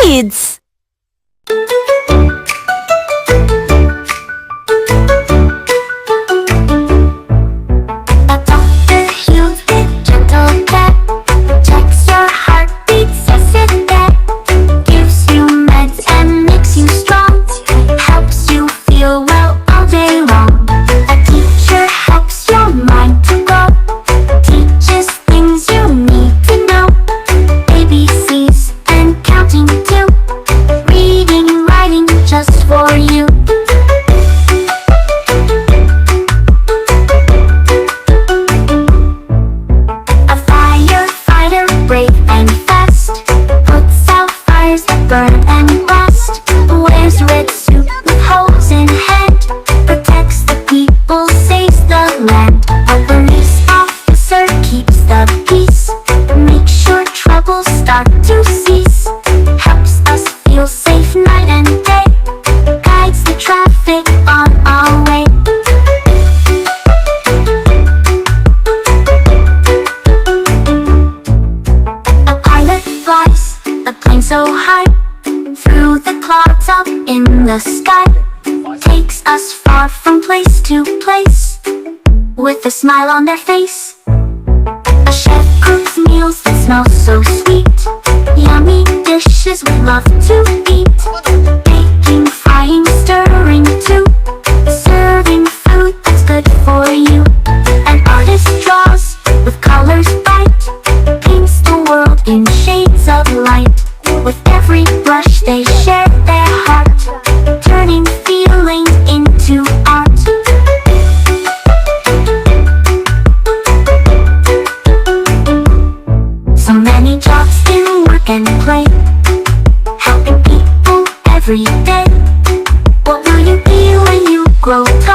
kids! For you. A firefighter, brave and fast, puts out fires that burn and rust, wears red suit with holes in head, protects the people, saves the land. A police officer keeps the peace, makes sure troubles start to cease, helps us feel safe night and day, guides the traffic on our way. A pilot flies a plane so high, through the clouds up in the sky, takes us far from place to place, with a smile on their face. A chef cooks meals that smell so sweet, yummy dishes we love to eat, baking, frying, stirring too, serving food that's good for you. An artist draws with colors bright, paints the world in shades of light, with every brush they share their heart, turning feelings into art. So many jobs in work and play, helping people every day. What will you be when you grow up?